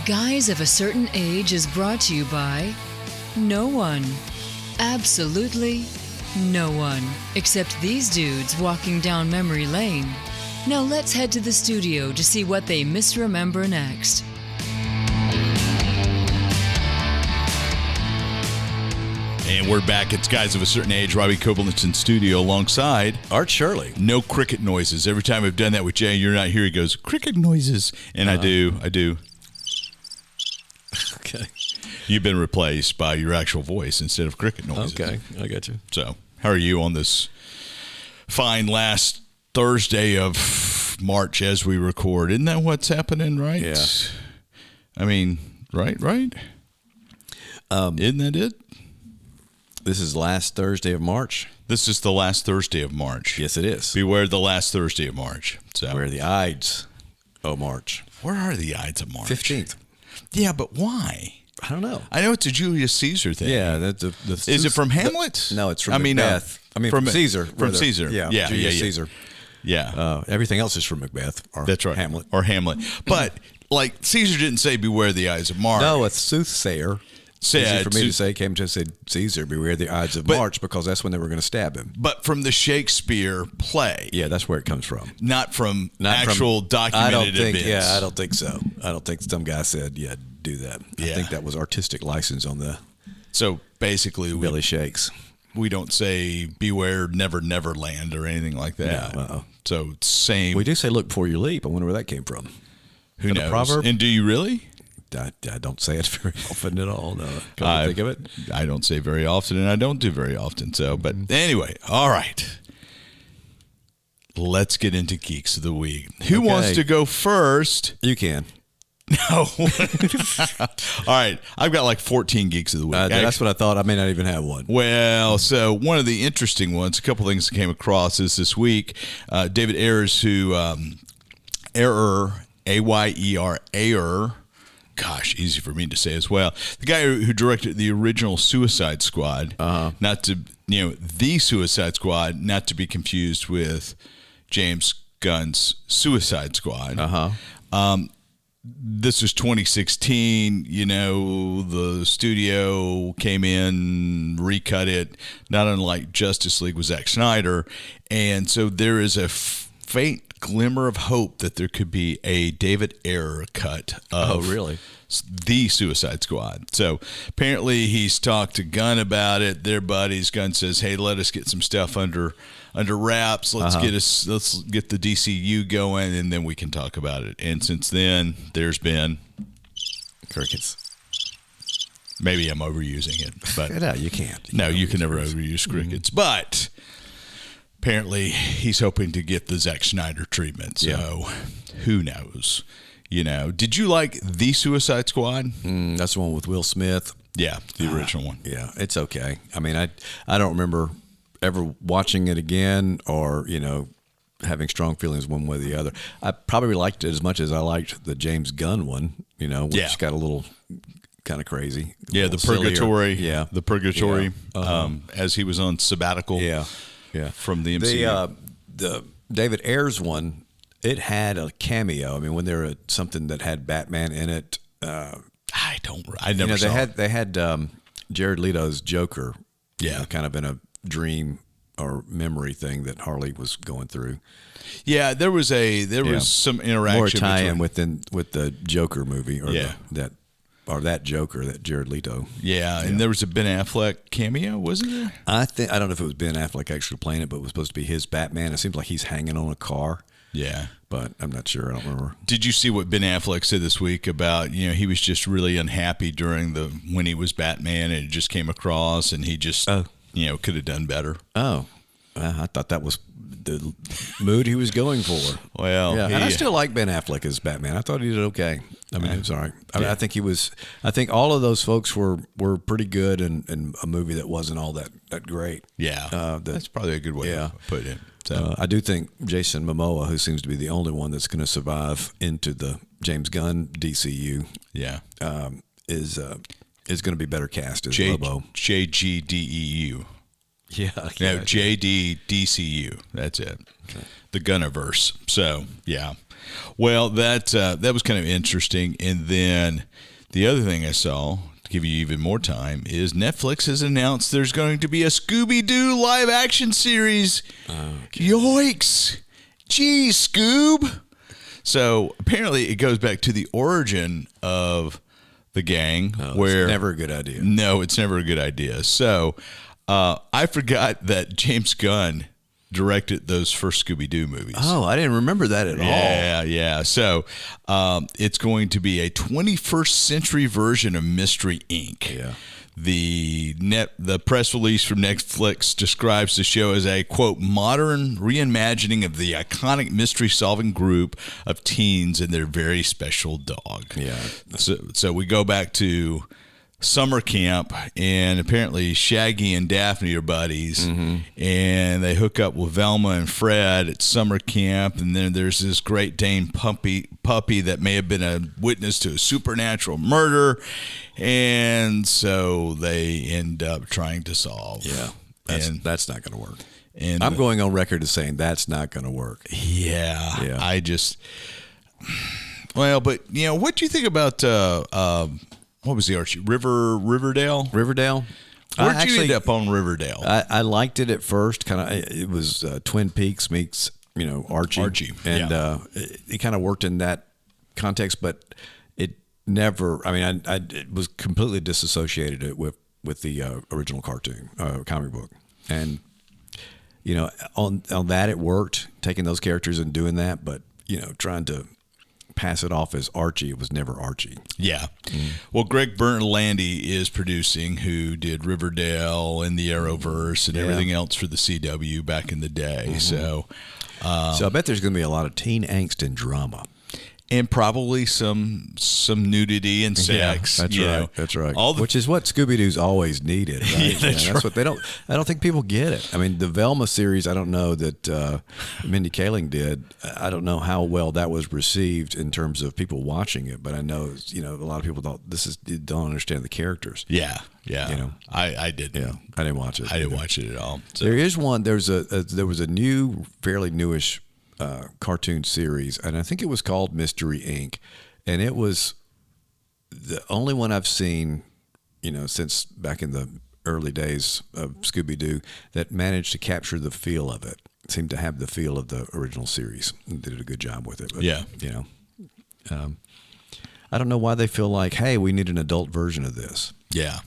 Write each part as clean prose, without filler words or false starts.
Guys of a Certain Age is brought to you by no one. Absolutely no one. Except these dudes walking down memory lane. Now let's head to the studio to see what they misremember next. And we're back. It's Guys of a Certain Age. Robbie Koblitz in studio alongside Art Shirley. No cricket noises. Every time I've done that with Jay, you're not here. He goes, cricket noises. And I do. Okay. You've been replaced by your actual voice instead of cricket noises. Okay, I got you. So, how are you on this fine last Thursday of March as we record? Isn't that what's happening, right? Yeah. I mean, right? Isn't that it? This is last Thursday of March. This is the last Thursday of March. Yes, it is. Beware the last Thursday of March. So, Where are the Ides of March? Where are the Ides of March? 15th. Yeah, but why? I don't know. I know it's a Julius Caesar thing. Yeah, that's Is it from Hamlet? No, it's from Macbeth. From Caesar. From Caesar. Yeah, Julius Caesar. Yeah. Everything else is from Macbeth. Or That's right. Hamlet. Or Hamlet. But, like, Caesar didn't say, beware the Ides of March. No, a soothsayer. Easy for me to say, came to say, Caesar, beware the Ides of March, because that's when they were going to stab him. But from the Shakespeare play. Yeah, that's where it comes from. Not from actual documented events. Yeah, I don't think so. I don't think some guy said, yeah, do that. Yeah. I think that was artistic license on the So basically, Billy Shakes. We don't say beware Never Never Land or anything like that. No, So same. We do say look before you leap. I wonder where that came from. Who knows? A proverb? And do you really? I don't say it very often at all. No, come to think of it. I don't say very often, and I don't do very often. So, but anyway, all right. Let's get into Geeks of the Week. Who wants to go first? You can. No. All right. I've got like 14 Geeks of the Week. That's what I thought. I may not even have one. Well, so one of the interesting ones, a couple things that came across is this week, David Ayers, Ayer, Ayer, gosh, easy for me to say as well. The guy who directed the original Suicide Squad, the Suicide Squad, not to be confused with James Gunn's Suicide Squad. This was 2016. The studio came in, recut it, not unlike Justice League with Zack Snyder. And so there is a faint glimmer of hope that there could be a David Ayer cut of the Suicide Squad. So apparently he's talked to Gunn about it. Their buddies. Gunn says, hey, let us get some stuff under wraps. Let's get the DCU going, and then we can talk about it. And since then, there's been crickets. Maybe I'm overusing it, but no, you can't. You can never overuse crickets. But apparently, he's hoping to get the Zack Snyder treatment. So who knows? Did you like the Suicide Squad? That's the one with Will Smith. Yeah, the original one. Yeah, it's okay. I mean, I don't remember ever watching it again or, having strong feelings one way or the other. I probably liked it as much as I liked the James Gunn one, which got a little kind of crazy. Yeah, the Purgatory. Yeah. The Purgatory, as he was on sabbatical. Yeah. From the MCU. The David Ayers one, it had a cameo. I mean, when there was something that had Batman in it. I never saw it. They had Jared Leto's Joker. Yeah. Kind of in a dream or memory thing that Harley was going through. Yeah, there was some interaction. More tie-in with the Joker movie or that Joker, that Jared Leto. Yeah, and there was a Ben Affleck cameo, wasn't there? I don't know if it was Ben Affleck actually playing it, but it was supposed to be his Batman. It seems like he's hanging on a car. Yeah. But I'm not sure. I don't remember. Did you see what Ben Affleck said this week about, he was just really unhappy when he was Batman and it just came across and he just, could have done better. Oh, I thought that was the mood he was going for. Well, yeah. And I still like Ben Affleck as Batman. I thought he did okay. I mean, I'm sorry. I think I think all of those folks were pretty good in a movie that wasn't all that great. Yeah. That's probably a good way to put it. So I do think Jason Momoa, who seems to be the only one that's going to survive into the James Gunn DCU, is going to be better cast as Lobo. JGDEU. Yeah. No, JDDCU. That's it. Okay. The Gunniverse. So, yeah. Well, that was kind of interesting. And then the other thing I saw, to give you even more time, is Netflix has announced there's going to be a Scooby Doo live action series. Okay. Yoicks! Geez, Scoob! So apparently it goes back to the origin of the gang, where it's never a good idea. No, it's never a good idea. So I forgot that James Gunn directed those first Scooby Doo movies. Oh, I didn't remember that at all. Yeah. So it's going to be a 21st century version of Mystery Inc. Yeah. The press release from Netflix describes the show as a, quote, modern reimagining of the iconic mystery-solving group of teens and their very special dog. Yeah. So we go back to summer camp, and apparently Shaggy and Daphne are buddies, and they hook up with Velma and Fred at summer camp, and then there's this Great Dane puppy that may have been a witness to a supernatural murder, and so they end up trying to solve. Yeah, that's not going to work. And I'm going on record as saying that's not going to work. Yeah. I just, well, but what do you think about what was the Archie? Riverdale? Riverdale? Where'd you end up on Riverdale? I liked it at first. It was Twin Peaks meets, Archie. And it kind of worked in that context, but it never, it was completely disassociated with the original cartoon, comic book. And, on that it worked, taking those characters and doing that, but, trying to pass it off as Archie, it was never Archie. Yeah. Well, Greg Berlanti is producing, who did Riverdale and the Arrowverse and everything else for the CW back in the day. So I bet there's going to be a lot of teen angst and drama. And probably some nudity and sex. Yeah, that's right. Which is what Scooby Doo's always needed. Right? That's right. What they don't. I don't think people get it. I mean, the Velma series. I don't know that Mindy Kaling did. I don't know how well that was received in terms of people watching it. But I know a lot of people don't understand the characters. Yeah. I didn't. Yeah, I didn't watch it. I didn't watch it at all. So. There is one. There was a new, fairly newish cartoon series, and I think it was called Mystery Inc. And it was the only one I've seen, since back in the early days of Scooby Doo that managed to capture the feel of it. It seemed to have the feel of the original series and did a good job with it. But, I don't know why they feel like, hey, we need an adult version of this. Yeah.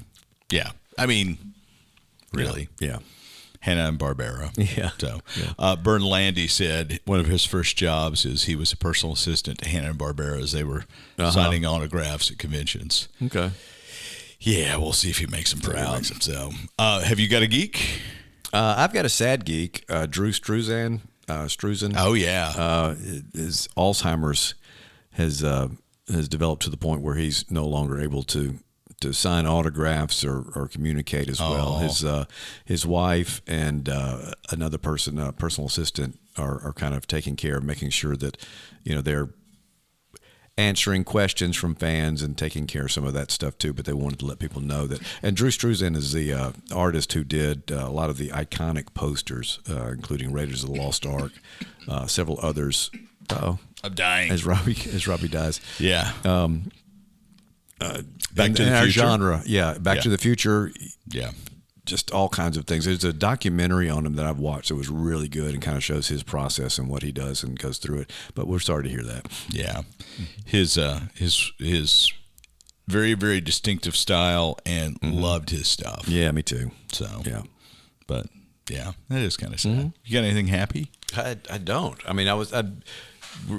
I mean, really. Yeah. Hanna-Barbera. Yeah. So, Berlanti said one of his first jobs is he was a personal assistant to Hanna-Barbera as they were signing autographs at conventions. Okay. Yeah, we'll see if he makes them proud. So, have you got a geek? I've got a sad geek, Drew Struzan. Oh yeah. His Alzheimer's has developed to the point where he's no longer able to sign autographs or communicate as well. His wife and another person, a personal assistant, are kind of taking care of making sure that they're answering questions from fans and taking care of some of that stuff too. But they wanted to let people know that. And Drew Struzan is the artist who did a lot of the iconic posters, including Raiders of the Lost Ark, several others. I'm dying as Robbie dies. Yeah. Back to the Future genre. Yeah. Back to the Future. Yeah. Just all kinds of things. There's a documentary on him that I've watched that was really good and kind of shows his process and what he does and goes through it. But we're sorry to hear that. Yeah. His very, very distinctive style, and loved his stuff. Yeah, me too. So, yeah. But yeah, that is kind of sad. You got anything happy? I don't. I mean,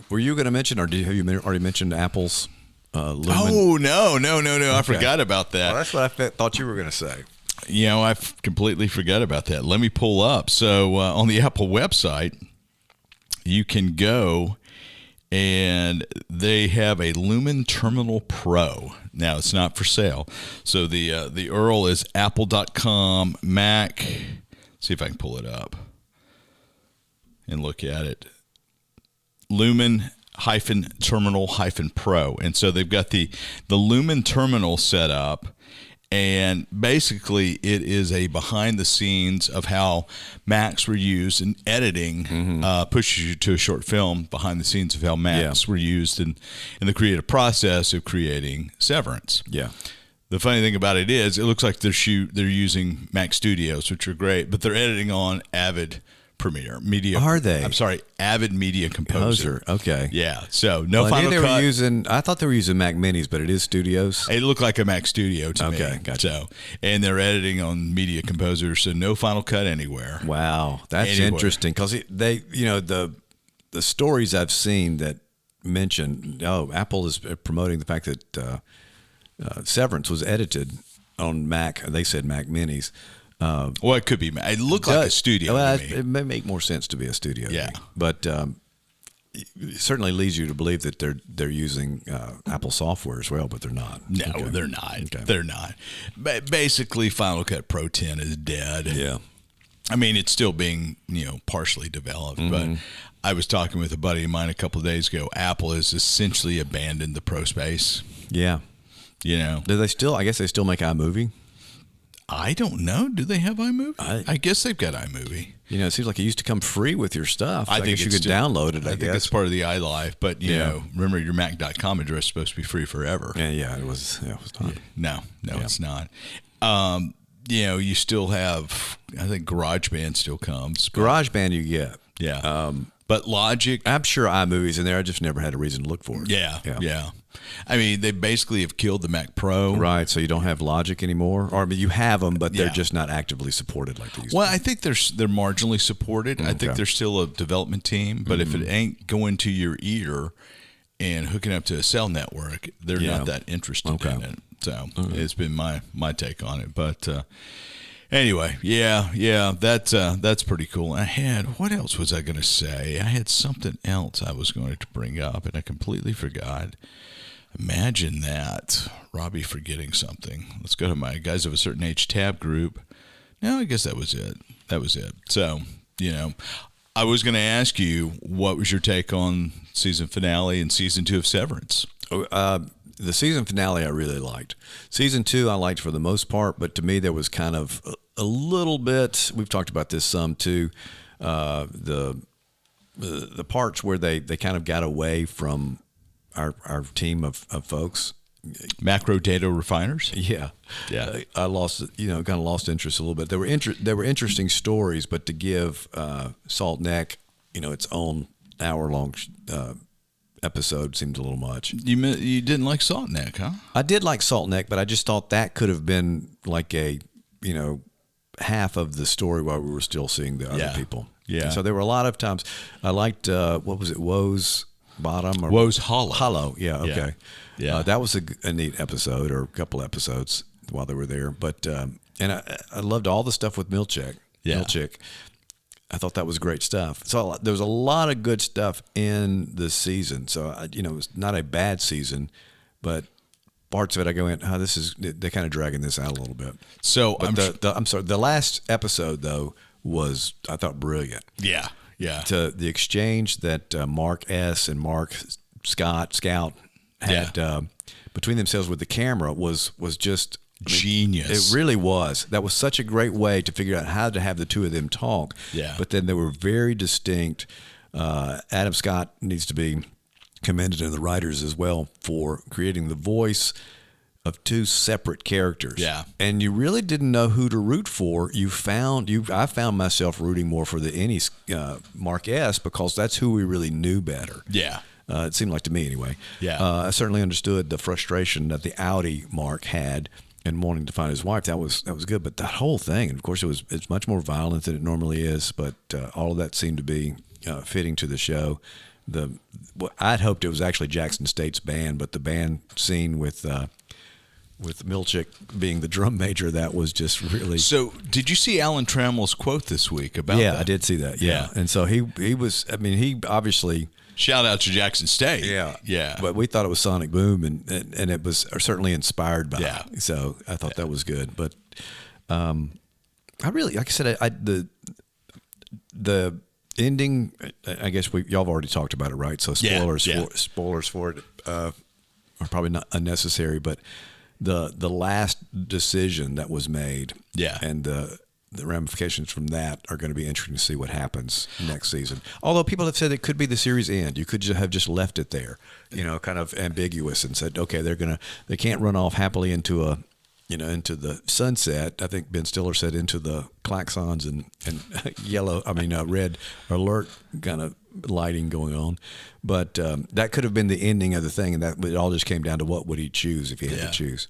were you going to mention, or have you already mentioned Apple's Lumen? Oh, no. Okay. I forgot about that. Well, that's what I thought you were going to say. I completely forgot about that. Let me pull up. So on the Apple website, you can go and they have a Lumen-Terminal-Pro. Now, it's not for sale. So the URL is apple.com, Mac. See if I can pull it up and look at it. Lumen-Terminal-Pro. And so they've got the Lumen Terminal set up, And basically, it is a behind the scenes of how Macs were used in editing, pushes you to a short film behind the scenes of how Macs were used in the creative process of creating Severance. Yeah. The funny thing about it is, it looks like they're using Mac Studios, which are great, but they're editing on Avid Premiere Media. Are they? I'm sorry, Avid Media Composer. Okay. Yeah. So no Final they Cut. were using. I thought they were using Mac Minis, but it is Studios. It looked like a Mac Studio to me. Okay, gotcha. So, and they're editing on Media Composer, so no Final Cut anywhere. Wow, that's Anywhere. interesting because they, the stories I've seen that mention, Apple is promoting the fact that Severance was edited on Mac. They said Mac Minis. Well, it could be. It looked like a studio Well, to me. it may make more sense to be a studio. Yeah. But it certainly leads you to believe that they're using Apple software as well, but they're not. No, Okay. they're not. Okay. They're not. Basically, Final Cut Pro 10 is dead. Yeah. I mean, it's still being, partially developed, but I was talking with a buddy of mine a couple of days ago. Apple has essentially abandoned the pro space. Yeah. Do they still? I guess they still make iMovie. I don't know. Do they have iMovie? I guess they've got iMovie. It seems like it used to come free with your stuff. I think guess you could download it. I think guess it's part of the iLife. But remember your Mac.com address is supposed to be free forever. Yeah, it was. Yeah, it was not. No, it's not. You still have. I think GarageBand still comes. GarageBand you get. Yeah. But Logic. I'm sure iMovie's in there. I just never had a reason to look for it. Yeah. I mean, they basically have killed the Mac Pro. Right, so you don't have Logic anymore, or you have them, but they're just not actively supported like these. Well, I think they're marginally supported. I think there's still a development team, but if it ain't going to your ear and hooking up to a cell network, they're not that interested in it. So it's been my take on it. But anyway, that's pretty cool. What else was I going to say? I had something else I was going to bring up, and I completely forgot. Imagine that. Robbie forgetting something. Let's go to my Guys of a Certain Age tab group. No, I guess that was it. So, I was going to ask you, what was your take on season finale and season 2 of Severance? The season finale I really liked. Season 2 I liked for the most part, but to me there was kind of a little bit, we've talked about this some too, the parts where they kind of got away from our team of folks. Macro data refiners? Yeah. I lost, kind of lost interest a little bit. There were interesting stories, but to give Salt Neck, its own hour-long episode seemed a little much. You didn't like Salt Neck, huh? I did like Salt Neck, but I just thought that could have been like a, half of the story while we were still seeing the other people. Yeah. And so there were a lot of times I liked, what was it, Woe's Bottom? Or Woe's Hollow. Hollow, yeah, okay. Yeah. That was a neat episode, or a couple episodes while they were there. But, and I loved all the stuff with Milchick. Yeah. Milchick. I thought that was great stuff. So there was a lot of good stuff in this season. So, it was not a bad season, but parts of it I go in, they're kind of dragging this out a little bit. So I'm sorry, the last episode though was, I thought, brilliant. Yeah. To the exchange that Mark S. and Mark Scout had between themselves with the camera was just genius. It really was. That was such a great way to figure out how to have the two of them talk. Yeah. But then they were very distinct. Adam Scott needs to be commended, and the writers as well, for creating the voice of two separate characters. Yeah. And you really didn't know who to root for. I found myself rooting more for the Mark S, because that's who we really knew better. Yeah. It seemed like to me anyway. Yeah. I certainly understood the frustration that the Audi Mark had in wanting to find his wife. That was good. But that whole thing, and of course it's much more violent than it normally is, but all of that seemed to be fitting to the show. I'd hoped it was actually Jackson State's band, but the band scene with Milchick being the drum major, that was just really. So, did you see Alan Trammell's quote this week about that? Yeah, I did see that. Yeah. And so he was. I mean, he obviously. Shout out to Jackson State. Yeah. But we thought it was Sonic Boom, and it was certainly inspired by. Yeah. So I thought that was good, but I really, like I said, the ending. I guess y'all have already talked about it, right? So spoilers for it are probably not unnecessary, but the last decision that was made, and the ramifications from that are going to be interesting to see what happens next season. Although people have said it could be the series end. You could have just left it there, kind of ambiguous, and said, okay, they can't run off happily into into the sunset. I think Ben Stiller said into the klaxons and red alert kind of lighting going on. But that could have been the ending of the thing, and that it all just came down to what would he choose if he had to choose.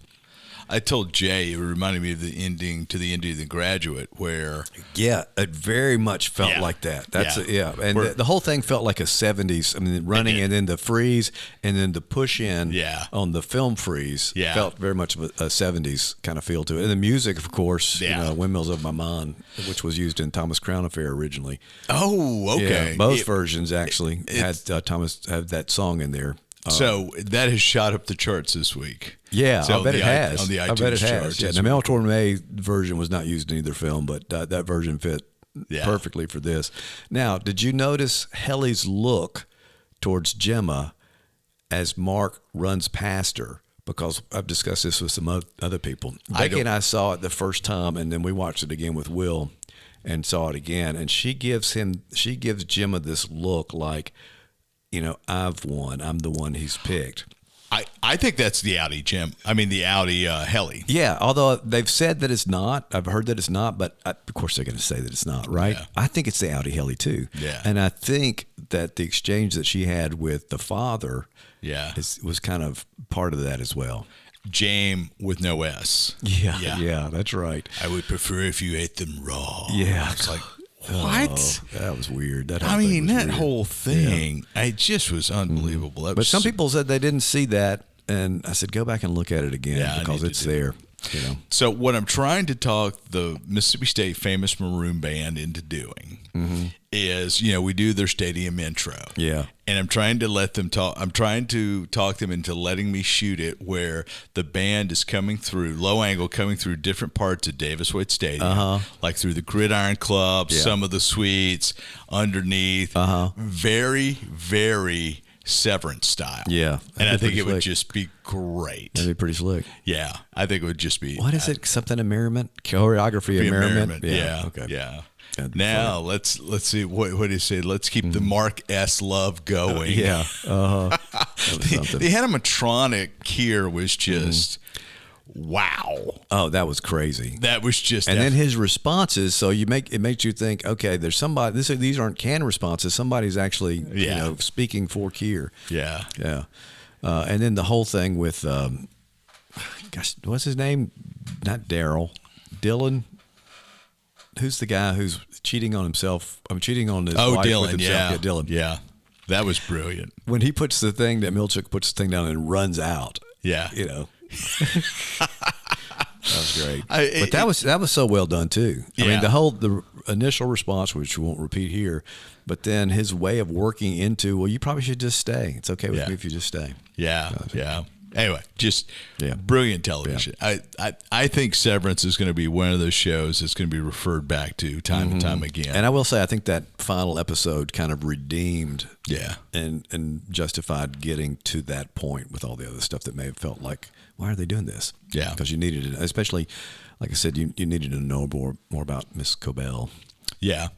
I told Jay, it reminded me of the ending of The Graduate, where it very much felt like that. That's and the whole thing felt like a 70s. I mean, running and then the freeze and then the push in on the film freeze felt very much of a 70s kind of feel to it. And the music, of course, Windmills of My Mind, which was used in Thomas Crown Affair originally. Oh, okay. Both versions actually had Thomas have that song in there. So that has shot up the charts this week. Yeah, so I bet it has. On the iTunes charts. Yeah, the Mel Torme version was not used in either film, but that version fit perfectly for this. Now, did you notice Helly's look towards Gemma as Mark runs past her? Because I've discussed this with some other people. Becky and I saw it the first time, and then we watched it again with Will and saw it again. And she gives Gemma this look like, I've won. I'm the one he's picked. I think that's the Audi Jim. I mean, the Audi Helly. Yeah, although they've said that it's not. I've heard that it's not, but of course they're going to say that it's not, right? Yeah. I think it's the Audi Helly too. Yeah. And I think that the exchange that she had with the father was kind of part of that as well. Jame with no S. Yeah, that's right. I would prefer if you ate them raw. Yeah. It's like, what? Oh, that was weird. That whole thing, it just was unbelievable. But some people said they didn't see that, and I said, go back and look at it again because it's there. So what I'm trying to talk the Mississippi State Famous Maroon Band into doing is, we do their stadium intro. Yeah. And I'm trying to let them talk. I'm trying to talk them into letting me shoot it where the band is coming through, low angle, coming through different parts of Davis Wade Stadium, like through the Gridiron Club, some of the suites, underneath. Very, very Severance style. Yeah. And I think it would just be great. That'd be pretty slick. Yeah. I think it would just be. What is it? Something of merriment? Choreography of merriment? Yeah. Okay. Yeah. Now let's see what do you say? Let's keep the Mark S. love going. Yeah. The animatronic here was just wow. Oh, that was crazy. That was just and then his responses. So it makes you think, okay, there's somebody. These aren't canned responses. Somebody's actually speaking for Keir. Yeah. Yeah. And then the whole thing with gosh, what's his name? Not Daryl. Dylan. Who's the guy who's cheating on himself? I'm cheating on his wife Dylan, with himself. Yeah, Dylan. Yeah, that was brilliant. When he puts the thing that Milchick puts the thing down and runs out. Yeah, that was great. But that was so well done too. I mean, the initial response, which we won't repeat here, but then his way of working into, well, you probably should just stay. It's okay with me if you just stay. Yeah, yeah. Anyway, just brilliant television. Yeah. I think Severance is going to be one of those shows that's going to be referred back to time and time again. And I will say, I think that final episode kind of redeemed and justified getting to that point with all the other stuff that may have felt like, why are they doing this? Yeah. Because you needed it, especially, like I said, you needed to know more about Miss Cobell. Yeah.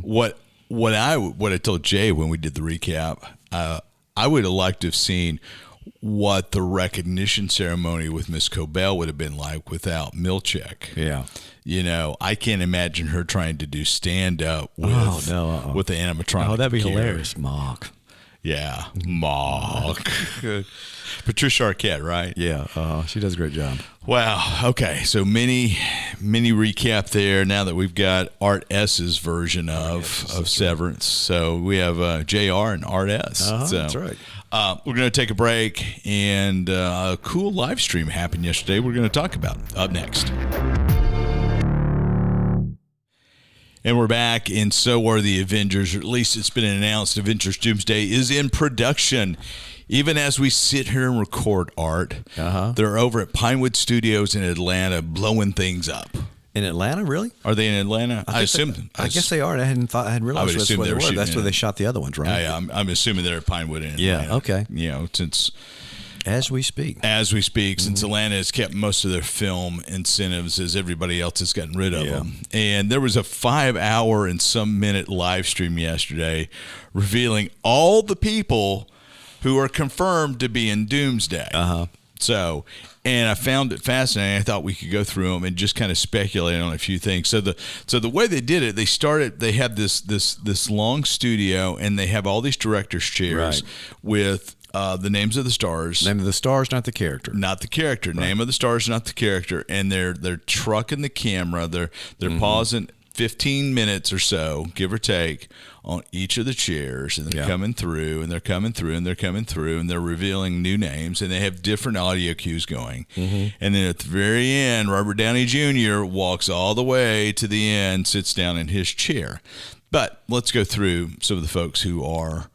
What I told Jay when we did the recap, I would have liked to have seen what the recognition ceremony with Miss Cobell would have been like without Milchick. Yeah. I can't imagine her trying to do stand-up with the animatronic. Oh, that'd be hilarious. Mock. Yeah. Mock. Good. Patricia Arquette, right? Yeah. She does a great job. Wow. Okay. So mini recap there now that we've got Art S's version of Severance. So we have JR and Art S. That's right. We're going to take a break, and a cool live stream happened yesterday we're going to talk about up next. And we're back, and so are the Avengers, or at least it's been announced Avengers Doomsday is in production. Even as we sit here and record, Art, they're over at Pinewood Studios in Atlanta blowing things up. In Atlanta, really? Are they in Atlanta? I assume. I guess they are. I hadn't realized that's where they were. That's where they shot the other ones, right? Yeah, I'm assuming they're at Pinewood in Atlanta. Yeah, okay. Since As we speak. Since Atlanta has kept most of their film incentives as everybody else has gotten rid of them. And there was a 5-hour and some minute live stream yesterday revealing all the people who are confirmed to be in Doomsday. So, and I found it fascinating. I thought we could go through them and just kind of speculate on a few things. So the way they did it, they have this long studio, and they have all these director's chairs with the names of the stars. Name of the stars, not the character. Not the character. Right. Name of the stars, not the character. And they're trucking the camera. They're pausing 15 minutes or so, give or take, on each of the chairs, and they're coming through, and they're coming through, and they're coming through, and they're revealing new names, and they have different audio cues going. And then at the very end, Robert Downey Jr. walks all the way to the end, sits down in his chair. But let's go through some of the folks who are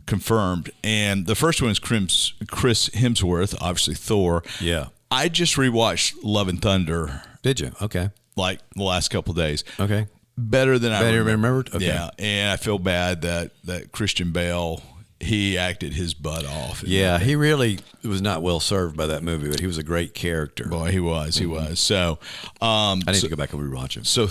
confirmed. And the first one is Chris Hemsworth, obviously Thor. Yeah. I just rewatched Love and Thunder. Did you? Okay. Like the last couple of days. Okay. Better than I remembered. Okay. Yeah, and I feel bad that Christian Bale, he acted his butt off. Yeah, he really was not well served by that movie, but he was a great character. Boy, he was. He was. So I need to go back and rewatch him. So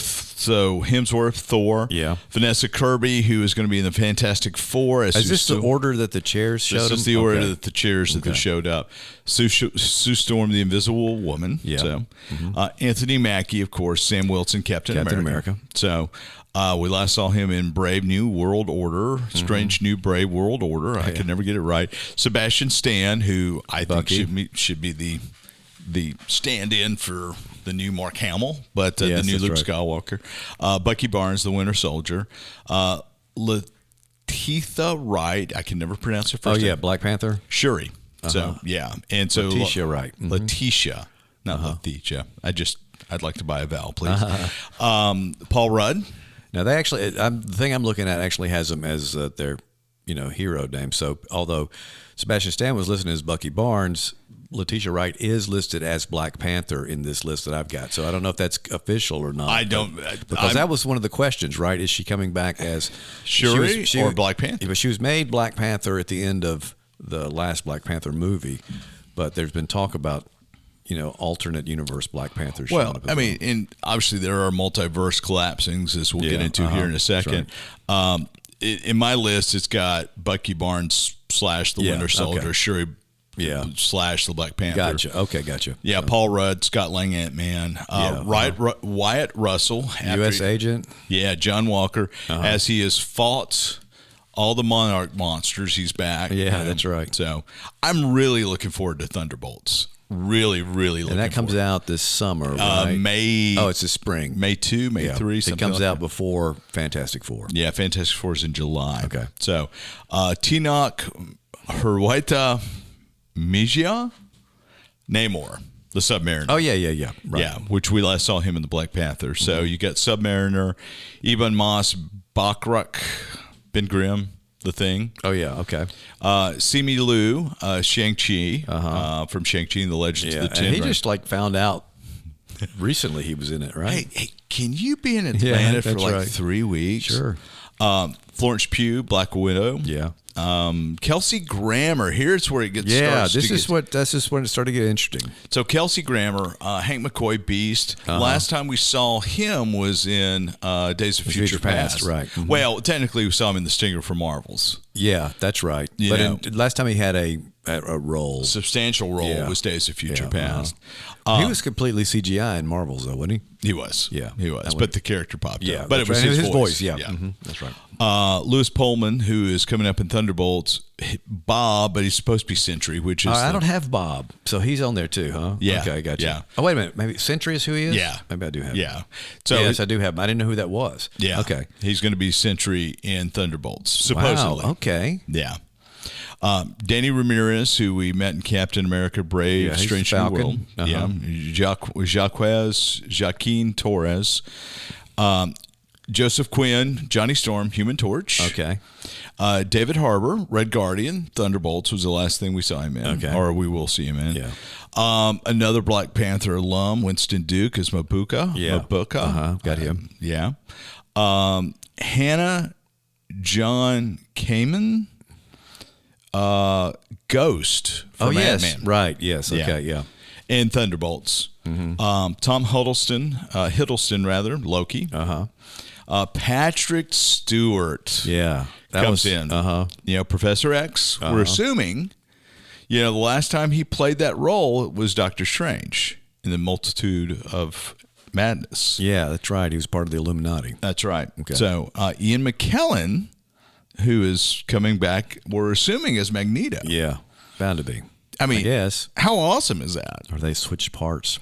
Hemsworth, Thor. Yeah. Vanessa Kirby, who is going to be in the Fantastic Four. Is this the order that the chairs showed up? This is the order that the chairs that they showed up. Sue Storm, the Invisible Woman. Yeah. So Anthony Mackie, of course. Sam Wilson, Captain America. So we last saw him in Brave New World Order, Strange New Brave World Order. I can never get it right. Sebastian Stan, who I think should be the stand-in for the new Mark Hamill, but the new Luke Skywalker. Bucky Barnes, the Winter Soldier. Letitha Wright, I can never pronounce her first name. Black Panther. Shuri. So, yeah. And so Letitia Wright. Letitia, not Letitia. I'd like to buy a vowel, please. Paul Rudd. Now, they actually, the thing I'm looking at actually has them as their, hero name. So, although Sebastian Stan was listed as Bucky Barnes, Letitia Wright is listed as Black Panther in this list that I've got. So, I don't know if that's official or not. I don't. Because that was one of the questions, right? Is she coming back as Shuri or Black Panther? But she was made Black Panther at the end of the last Black Panther movie. But there's been talk about alternate universe Black Panther. Well, I mean, and obviously there are multiverse collapsings, as we'll get into here in a second. Right. In my list, it's got Bucky Barnes / the Winter Soldier, Shuri / the Black Panther. Gotcha. Okay, gotcha. Yeah, Paul Rudd, Scott Lang, Ant-Man. Wyatt Russell. U.S. agent. Yeah, John Walker. As he has fought all the Monarch monsters, he's back. Yeah, that's right. So I'm really looking forward to Thunderbolts. Really, really looking forward. And that comes out this summer, right? May. Oh, it's the spring. May 2, May 3, something. It comes out before Fantastic Four. Yeah, Fantastic Four is in July. Okay. So, Tinoch Huerta Mejia, Namor, the Submariner. Oh, yeah. Right. Yeah, which we last saw him in the Black Panther. So, you got Submariner, Ebon Moss-Bachrach, Ben Grimm, The Thing. Oh, yeah, okay. Simu Liu, Shang-Chi, from Shang-Chi and the Legends of the Ten. And he just found out recently he was in it, right? Hey, can you be in Atlanta for 3 weeks? Sure. Florence Pugh, Black Widow. Yeah. Kelsey Grammer. Here's where it gets started. Yeah, this is when it started to get interesting. So Kelsey Grammer, Hank McCoy, Beast. Last time we saw him was in Days of Future Past. Right. Mm-hmm. Well, technically we saw him in The Stinger for Marvels. Yeah, that's right. Last time he had a role, substantial role, was Days of Future Past. He was completely CGI in Marvels, though, wasn't he? He was. Yeah, he was. But the character popped up. But it was his voice. Yeah, mm-hmm. That's right. Louis Pullman, who is coming up in Thunderbolts. Bob, but he's supposed to be Sentry, which is I don't have Bob, so he's on there too, huh? Yeah. Okay, I got you. Yeah. Oh, wait a minute. Maybe Sentry is who he is? Yeah. Maybe I do have him. Yeah. So yes, I do have him. I didn't know who that was. Yeah. Okay. He's going to be Sentry in Thunderbolts, supposedly. Wow. Okay. Yeah. Danny Ramirez, who we met in Captain America Brave, Strange New World. Yeah. Joaquin Torres. Joseph Quinn, Johnny Storm, Human Torch. Okay. David Harbour, Red Guardian, Thunderbolts was the last thing we saw him in. Okay. Or we will see him in. Yeah. Another Black Panther alum, Winston Duke, is Mabuka. Yeah. Mabuka. Got him. Yeah. Hannah John Kamen. Ghost from yes, Ant-Man. right, yes, okay, yeah. And Thunderbolts. Tom Hiddleston, Loki. Patrick Stewart. Yeah, that comes was in. Professor X. We're assuming. The last time he played that role it was Doctor Strange in the Multitude of Madness. Yeah, that's right. He was part of the Illuminati. That's right. Okay. So Ian McKellen, who is coming back, we're assuming as Magneto. Yeah, bound to be. I mean, yes. How awesome is that? Or they switched parts.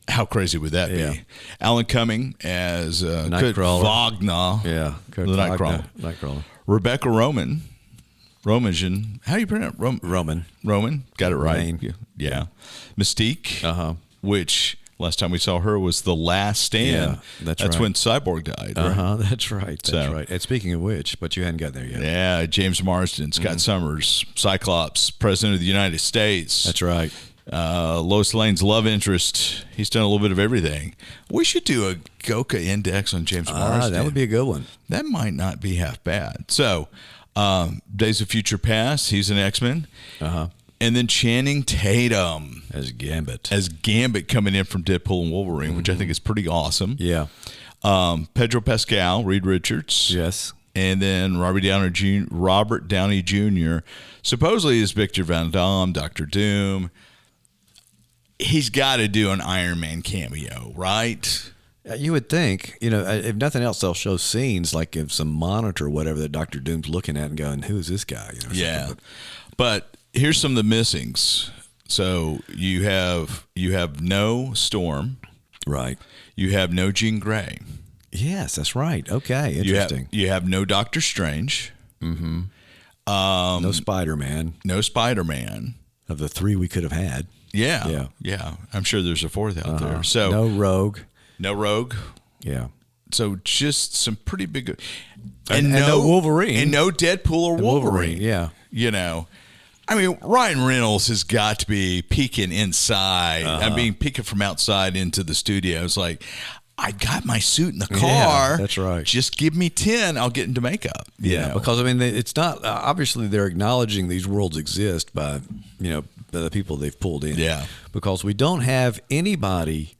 How crazy would that be? Alan Cumming as Nightcrawler. Wagner. Yeah, the Nightcrawler. Rebecca Roman. How do you pronounce it? Roman. Got it right. Rain. Yeah. Mystique. Which last time we saw her was The Last Stand. Yeah, that's right. when Cyborg died. Right? That's right. That's right. And speaking of which, but you hadn't got there yet. Yeah, James Marsden, Scott Summers, Cyclops, President of the United States. That's right. Lois Lane's love interest. He's done a little bit of everything. We should do a Goka index on James Marsden. That would be a good one. That might not be half bad. So, Days of Future Past, he's an X-Men. And then Channing Tatum as Gambit. Coming in from Deadpool and Wolverine, which I think is pretty awesome. Yeah. Pedro Pascal, Reed Richards. Yes. And then Robert Downey Jr. supposedly is Victor Van Damme, Dr. Doom. He's got to do an Iron Man cameo, right? You would think, if nothing else, they'll show scenes like if some monitor or whatever that Dr. Doom's looking at and going, who is this guy? Yeah. But here's some of the missings. So you have no Storm. Right. You have no Jean Grey. Yes, that's right. Okay, interesting. You have no Doctor Strange. Mm-hmm. No Spider-Man. No Spider-Man. Of the three we could have had. Yeah. I'm sure there's a fourth out there. So no Rogue. Yeah. So just some pretty big, and no Wolverine, and no Deadpool or Wolverine. Yeah. I mean, Ryan Reynolds has got to be peeking inside. I'm being peeking from outside into the studio. It's like, I got my suit in the car. Yeah, that's right. Just give me 10. I'll get into makeup. Because it's not obviously they're acknowledging these worlds exist by the people they've pulled in. Yeah. Because we don't have anybody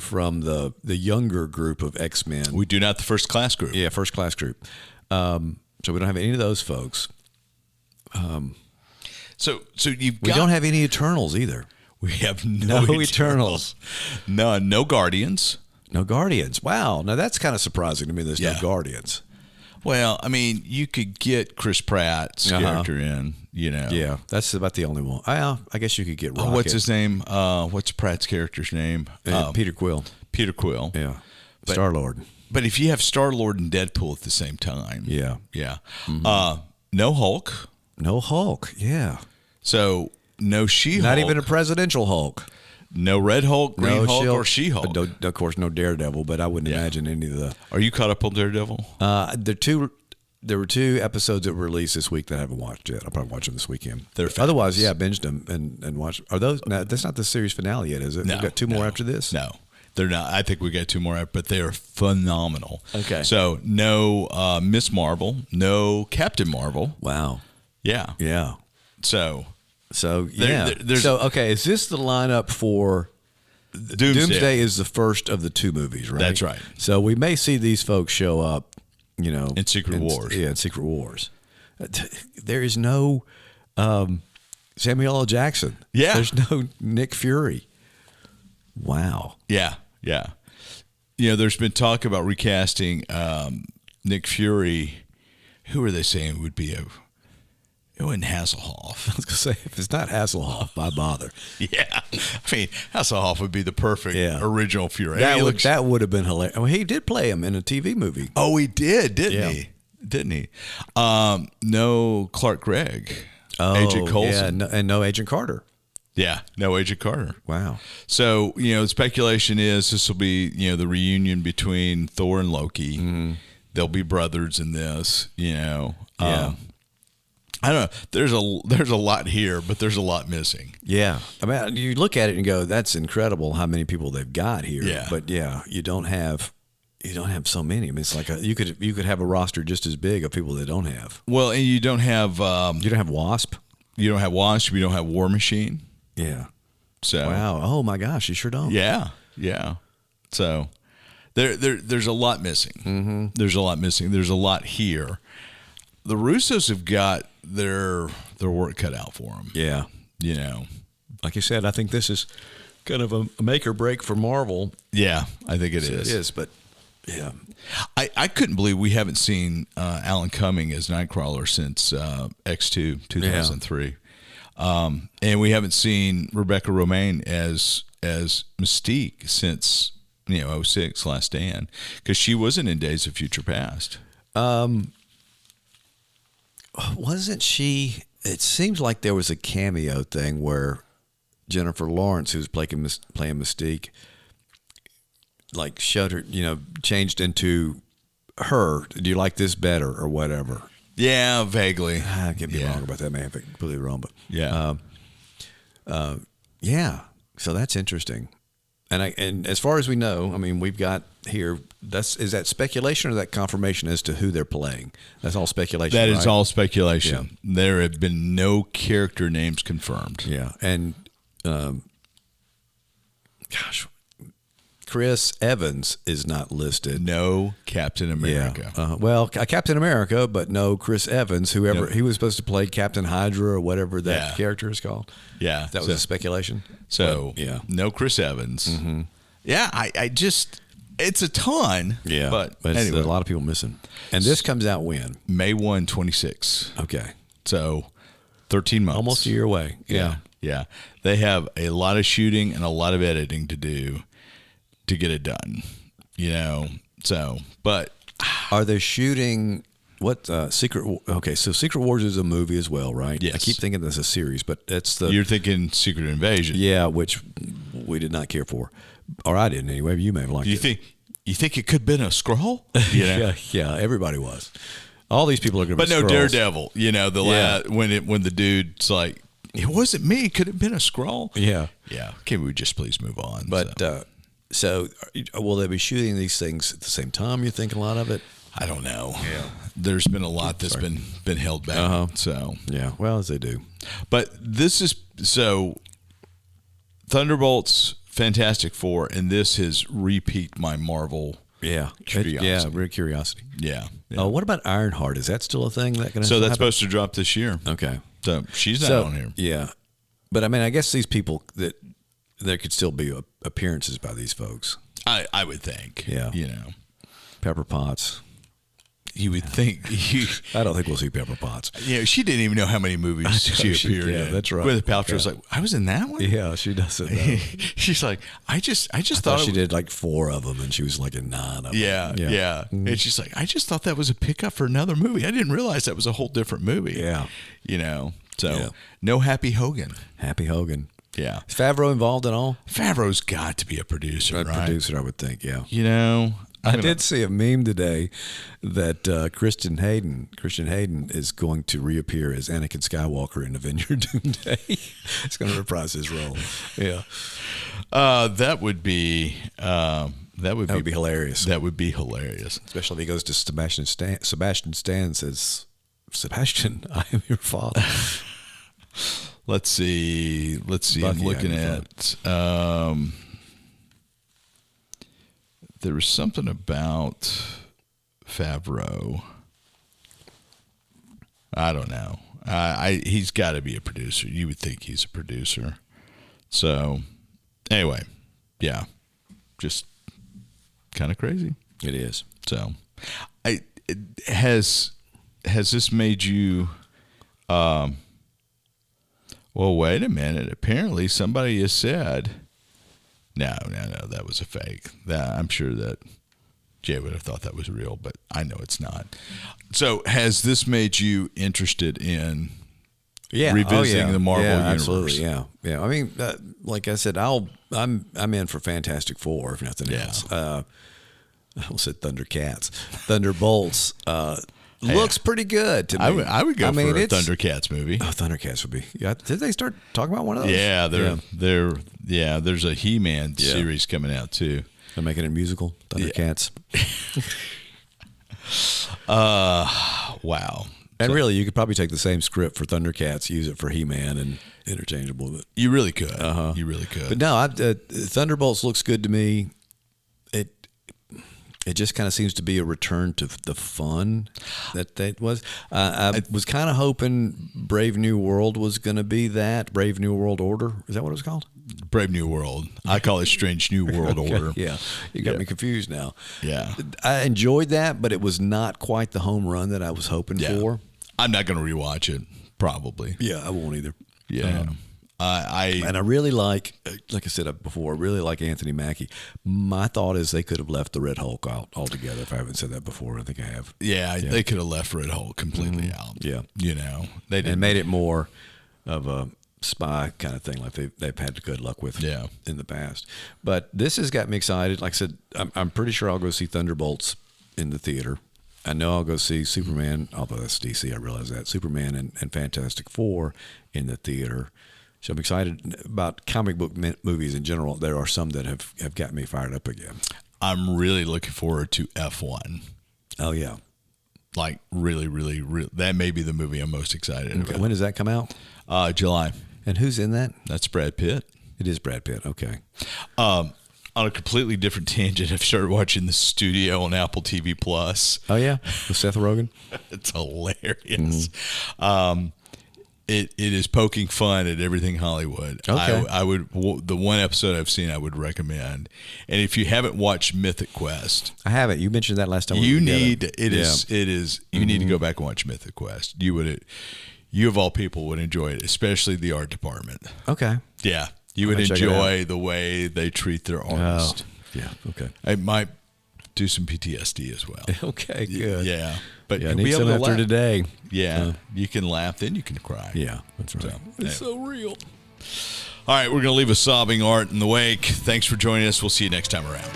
from the younger group of X-Men. We do not the first class group. Yeah, first class group. So we don't have any of those folks. So we don't have any Eternals either. We have no Eternals. No Guardians. No Guardians. Wow. Now that's kind of surprising to me. There's no Guardians. Well, I mean, you could get Chris Pratt's character in, Yeah, that's about the only one. I guess you could get Rocket. What's his name? What's Pratt's character's name? Peter Quill. Yeah. Star-Lord. But if you have Star-Lord and Deadpool at the same time. Yeah. Mm-hmm. No Hulk. No Hulk. Yeah. So no She-Hulk. Not even a presidential Hulk. No Red Hulk, Green Hulk, or She-Hulk. Of course, no Daredevil, but I wouldn't imagine any of the... Are you caught up on Daredevil? There were two episodes that were released this week that I haven't watched yet. I'll probably watch them this weekend. Otherwise, I binged them and watched. Are those? No, that's not the series finale yet, is it? No. We've got two more after this? No. They're not. I think we got two more, but they are phenomenal. Okay. So no Miss Marvel, no Captain Marvel. Wow. Yeah. Yeah. So yeah. Okay, is this the lineup for Doomsday is the first of the two movies, right? That's right. So we may see these folks show up, in Secret Wars. Yeah, in Secret Wars. There is no Samuel L. Jackson. Yeah. There's no Nick Fury. Wow. Yeah. There's been talk about recasting Nick Fury. Who are they saying would be it wasn't Hasselhoff. I was going to say, if it's not Hasselhoff, why bother? Yeah. I mean, Hasselhoff would be the perfect original Fury. That would have been hilarious. Well, he did play him in a TV movie. Oh, he did, didn't he? No Clark Gregg. Agent Coulson. Yeah, and no Agent Carter. Yeah, no Agent Carter. Wow. So, the speculation is this will be, the reunion between Thor and Loki. Mm-hmm. They'll be brothers in this, Yeah. I don't know. There's a lot here, but there's a lot missing. Yeah. I mean, you look at it and go, that's incredible how many people they've got here. Yeah. But, you don't have you don't have so many. I mean, it's like you could have a roster just as big of people that don't have. Well, and you don't have You don't have Wasp. You don't have Wasp. You don't have War Machine. Yeah. So wow. Oh my gosh, you sure don't. Yeah. So there's a lot missing. Mm-hmm. There's a lot missing. There's a lot here. The Russos have got their work cut out for them. Yeah. You know, like you said, I think this is kind of a make or break for Marvel. Yeah, I think it is. It is, but yeah. I couldn't believe we haven't seen Alan Cumming as Nightcrawler since X2 2003. And we haven't seen Rebecca Romijn as Mystique since 06 Last Stand, because she wasn't in Days of Future Past. Wasn't she? It seems like there was a cameo thing where Jennifer Lawrence, who's playing Mystique, like showed her, changed into her. Do you like this better or whatever? Yeah, vaguely. I could be wrong about that. Man, I'm completely wrong, but yeah, yeah. So that's interesting. And as far as we know, I mean, we've got here. Is that speculation or that confirmation as to who they're playing? That's all speculation. That right? is all speculation. Yeah. There have been no character names confirmed. Yeah, and Chris Evans is not listed. No Captain America. Yeah. Well, Captain America, but no Chris Evans. He was supposed to play Captain Hydra or whatever that character is called. Yeah, that was a speculation. So no Chris Evans. Mm-hmm. Yeah, I just it's a ton. Yeah, but anyway, a lot of people missing. And this comes out when? May 1, 26. Okay, so 13 months, almost a year away. Yeah. They have a lot of shooting and a lot of editing to do to get it done, so, but are they shooting what Secret? Okay, so Secret Wars is a movie as well, right? Yes. I keep thinking this is a series, but you're thinking Secret Invasion. Yeah, which we did not care for, or I didn't anyway. You may have liked it. You think it could have been a Skrull? Yeah, everybody was. All these people are going to be But no, Skrulls. Daredevil, when the dude's like, it wasn't me, it could have been a Skrull. Yeah. Can we just please move on? But so will they be shooting these things at the same time? You think a lot of it? I don't know. Yeah. There's been a lot that's been held back. So yeah, well, as they do. But this is Thunderbolts, Fantastic Four, and this has repeat my Marvel. Curiosity. Real curiosity. Yeah. What about Ironheart? Is that still a thing that can? So that's supposed to drop this year. Okay. So she's not on here. Yeah, but I mean, I guess these people that there could still be appearances by these folks. I would think. Yeah. Pepper Potts. You would think. I don't think we'll see Pepper Potts. Yeah, she didn't even know how many movies she appeared in. Yeah, that's right. Gwyneth Paltrow's like, I was in that one? Yeah, she doesn't know. She's like, I just thought she did like 4 of them, and she was like in 9 of them. Yeah. Mm-hmm. And she's like, I just thought that was a pickup for another movie. I didn't realize that was a whole different movie. Yeah. So no Happy Hogan. Happy Hogan. Yeah. Is Favreau involved at all? Favreau's got to be a producer, right? Producer, I would think, yeah. I did see a meme today that Christian Hayden is going to reappear as Anakin Skywalker in Avengers Doomsday. He's going to reprise his role. Yeah. That would be hilarious. That would be hilarious. Especially if he goes to Sebastian Stan and says, Sebastian, I am your father. Let's see. Bucky, I'm looking at. There was something about Favreau. I don't know. He's got to be a producer. You would think he's a producer. So, anyway, yeah, just kind of crazy. It is. So, has this made you? Well, wait a minute. Apparently, somebody has said. No, that was a fake. I'm sure that Jay would have thought that was real, but I know it's not. So has this made you interested in revisiting the Marvel universe? Absolutely, yeah. I mean, like I said, I'm in for Fantastic Four, if nothing else. I almost said Thundercats. Thunderbolts looks pretty good to me. I would go for a Thundercats movie. Oh, Thundercats would be. Yeah, did they start talking about one of those? Yeah, there's a He-Man series coming out too. They're making it musical. Thundercats. Wow. And really, you could probably take the same script for Thundercats, use it for He-Man, and interchangeable. But, You really could. You really could. but no, Thunderbolts looks good to me. It just kind of seems to be a return to the fun that was. I was kind of hoping Brave New World was going to be that. Brave New World Order. Is that what it was called? Brave New World. I call it Strange New World Order. Yeah. You got me confused now. Yeah. I enjoyed that, but it was not quite the home run that I was hoping for. I'm not going to rewatch it, probably. Yeah, I won't either. Yeah. And I really like I said before, I really like Anthony Mackie. My thought is they could have left the Red Hulk out altogether. If I haven't said that before, I think I have. Yeah, they could have left Red Hulk completely out. Yeah. You know, they didn't. And made it more of a spy kind of thing like they've had good luck with in the past. But this has got me excited. Like I said, I'm pretty sure I'll go see Thunderbolts in the theater. I know I'll go see Superman, although that's DC, I realize that. Superman and Fantastic Four in the theater. So I'm excited about comic book movies in general. There are some that have got me fired up again. I'm really looking forward to F1. Oh, yeah. Like, really, really, really. That may be the movie I'm most excited about. When does that come out? July. And who's in that? That's Brad Pitt. It is Brad Pitt. Okay. On a completely different tangent, I've started watching The Studio on Apple TV Plus. Oh, yeah? With Seth Rogen? It's hilarious. It is poking fun at everything Hollywood. Okay. I would the one episode I've seen I would recommend. And if you haven't watched Mythic Quest, I haven't. You mentioned that last time. You need to go back and watch Mythic Quest. You of all people would enjoy it, especially the art department. Okay. Yeah. You would enjoy the way they treat their artists. Oh, yeah. Okay. It might do some PTSD as well. Okay. Good. Yeah. But I you'll need be able some to after laugh. today. Yeah. You can laugh, then you can cry. Yeah. That's right. It's so real. All right. We're going to leave a sobbing Art in the wake. Thanks for joining us. We'll see you next time around.